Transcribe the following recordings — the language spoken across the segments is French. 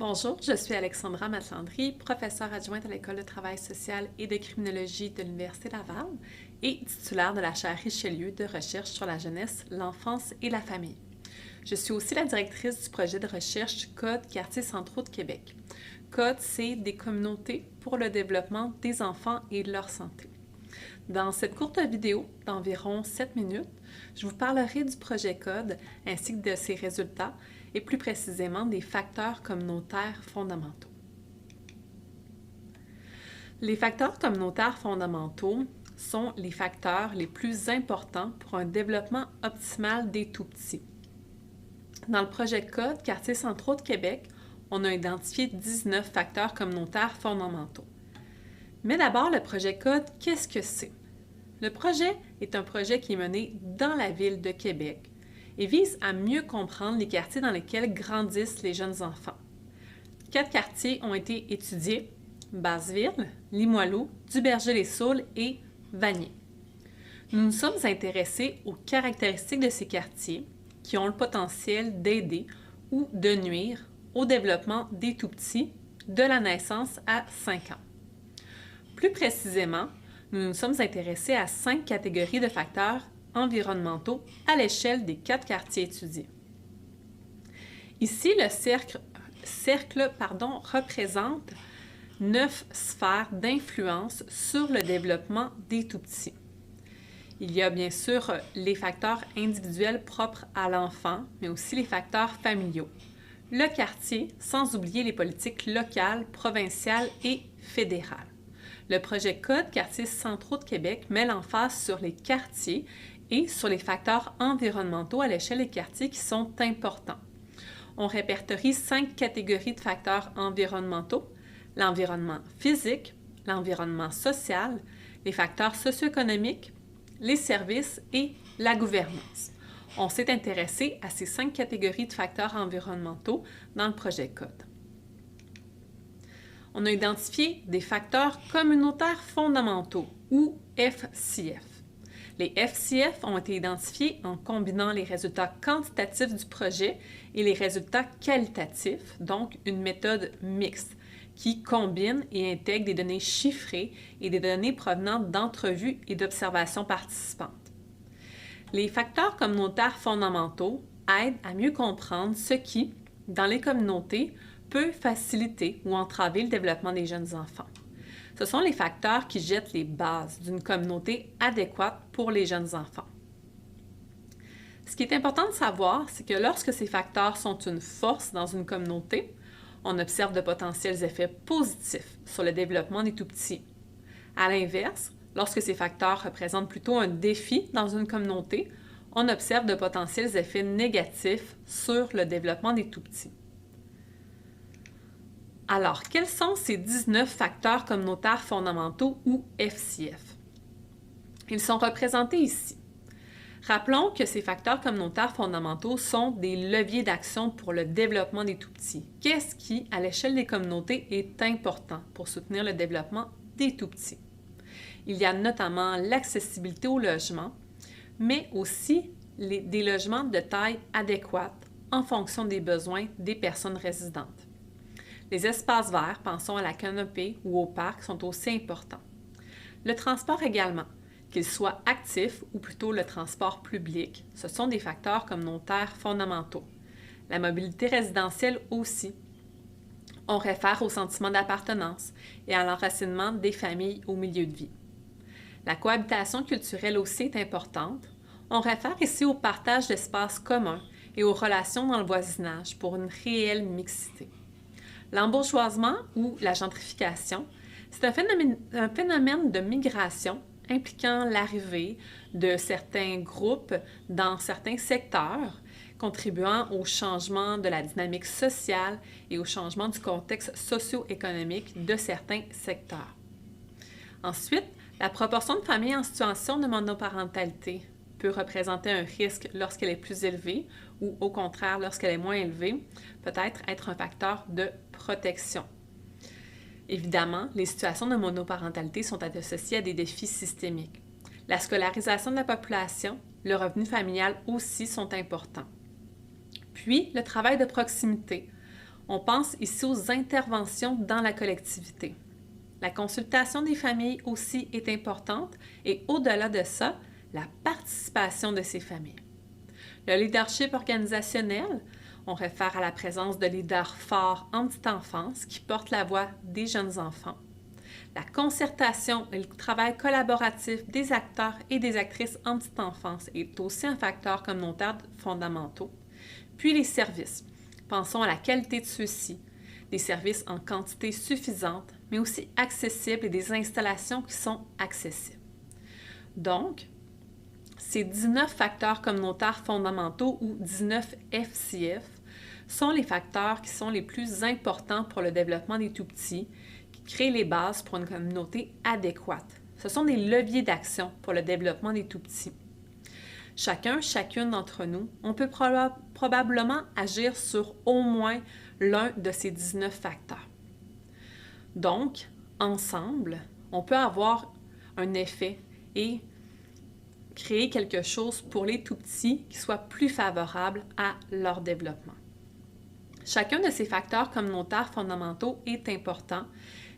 Bonjour, je suis Alexandra Matlandry, professeure adjointe à l'École de travail social et de criminologie de l'Université Laval et titulaire de la chaire Richelieu de recherche sur la jeunesse, l'enfance et la famille. Je suis aussi la directrice du projet de recherche Code Quartiers centraux de Québec. Code, c'est des communautés pour le développement des enfants et de leur santé. Dans cette courte vidéo d'environ 7 minutes, je vous parlerai du projet Code ainsi que de ses résultats et plus précisément des facteurs communautaires fondamentaux. Les facteurs communautaires fondamentaux sont les facteurs les plus importants pour un développement optimal des tout-petits. Dans le projet Code Quartiers centraux de Québec, on a identifié 19 facteurs communautaires fondamentaux. Mais d'abord, le projet Code, qu'est-ce que c'est? Le projet est un projet qui est mené dans la ville de Québec et vise à mieux comprendre les quartiers dans lesquels grandissent les jeunes enfants. 4 quartiers ont été étudiés: Basseville, Limoilou, Duberger-les-Saules et Vanier. Nous nous sommes intéressés aux caractéristiques de ces quartiers qui ont le potentiel d'aider ou de nuire au développement des tout-petits de la naissance à 5 ans. Plus précisément, nous nous sommes intéressés à 5 catégories de facteurs environnementaux à l'échelle des 4 quartiers étudiés. Ici, le cercle représente 9 sphères d'influence sur le développement des tout-petits. Il y a bien sûr les facteurs individuels propres à l'enfant, mais aussi les facteurs familiaux, le quartier, sans oublier les politiques locales, provinciales et fédérales. Le projet Code Quartiers centraux de Québec met l'emphase sur les quartiers et sur les facteurs environnementaux à l'échelle des quartiers qui sont importants. On répertorie 5 catégories de facteurs environnementaux: l'environnement physique, l'environnement social, les facteurs socio-économiques, les services et la gouvernance. On s'est intéressé à ces 5 catégories de facteurs environnementaux dans le projet Code. On a identifié des facteurs communautaires fondamentaux, ou FCF. Les FCF ont été identifiés en combinant les résultats quantitatifs du projet et les résultats qualitatifs, donc une méthode mixte qui combine et intègre des données chiffrées et des données provenant d'entrevues et d'observations participantes. Les facteurs communautaires fondamentaux aident à mieux comprendre ce qui, dans les communautés, peut faciliter ou entraver le développement des jeunes enfants. Ce sont les facteurs qui jettent les bases d'une communauté adéquate pour les jeunes enfants. Ce qui est important de savoir, c'est que lorsque ces facteurs sont une force dans une communauté, on observe de potentiels effets positifs sur le développement des tout-petits. À l'inverse, lorsque ces facteurs représentent plutôt un défi dans une communauté, on observe de potentiels effets négatifs sur le développement des tout-petits. Alors, quels sont ces 19 facteurs communautaires fondamentaux ou FCF? Ils sont représentés ici. Rappelons que ces facteurs communautaires fondamentaux sont des leviers d'action pour le développement des tout-petits. Qu'est-ce qui, à l'échelle des communautés, est important pour soutenir le développement des tout-petits? Il y a notamment l'accessibilité au logement, mais aussi des logements de taille adéquate en fonction des besoins des personnes résidentes. Les espaces verts, pensons à la canopée ou au parc, sont aussi importants. Le transport également, qu'il soit actif ou plutôt le transport public, ce sont des facteurs communautaires fondamentaux. La mobilité résidentielle aussi. On réfère au sentiment d'appartenance et à l'enracinement des familles au milieu de vie. La cohabitation culturelle aussi est importante. On réfère ici au partage d'espaces communs et aux relations dans le voisinage pour une réelle mixité. L'embourgeoisement ou la gentrification, c'est un phénomène de migration impliquant l'arrivée de certains groupes dans certains secteurs, contribuant au changement de la dynamique sociale et au changement du contexte socio-économique de certains secteurs. Ensuite, la proportion de familles en situation de monoparentalité peut représenter un risque lorsqu'elle est plus élevée ou au contraire lorsqu'elle est moins élevée, peut-être être un facteur de protection. Évidemment, les situations de monoparentalité sont associées à des défis systémiques. La scolarisation de la population, le revenu familial aussi sont importants. Puis, le travail de proximité. On pense ici aux interventions dans la collectivité. La consultation des familles aussi est importante et au-delà de ça, la participation de ces familles. Le leadership organisationnel, on réfère à la présence de leaders forts en petite enfance qui portent la voix des jeunes enfants. La concertation et le travail collaboratif des acteurs et des actrices en petite enfance est aussi un facteur communautaire fondamental. Puis les services. Pensons à la qualité de ceux-ci, des services en quantité suffisante, mais aussi accessibles et des installations qui sont accessibles. Donc, ces 19 facteurs communautaires fondamentaux ou 19 FCF sont les facteurs qui sont les plus importants pour le développement des tout-petits, qui créent les bases pour une communauté adéquate. Ce sont des leviers d'action pour le développement des tout-petits. Chacune d'entre nous, on peut probablement agir sur au moins l'un de ces 19 facteurs. Donc, ensemble, on peut avoir un effet et créer quelque chose pour les tout-petits qui soit plus favorable à leur développement. Chacun de ces facteurs communautaires fondamentaux est important,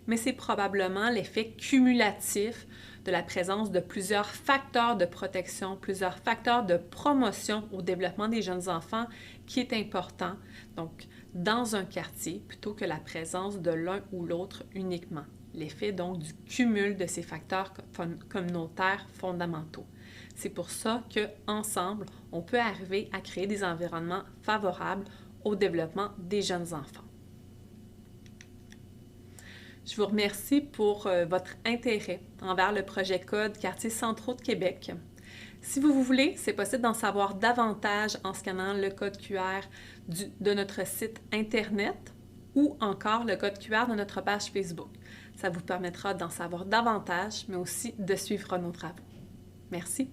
mais c'est probablement l'effet cumulatif de la présence de plusieurs facteurs de protection, plusieurs facteurs de promotion au développement des jeunes enfants qui est important, donc dans un quartier, plutôt que la présence de l'un ou l'autre uniquement. L'effet donc du cumul de ces facteurs communautaires fondamentaux. C'est pour ça qu'ensemble, on peut arriver à créer des environnements favorables au développement des jeunes enfants. Je vous remercie pour votre intérêt envers le projet Code Quartiers centraux de Québec. Si vous voulez, c'est possible d'en savoir davantage en scannant le code QR de notre site Internet ou encore le code QR de notre page Facebook. Ça vous permettra d'en savoir davantage, mais aussi de suivre nos travaux. Merci.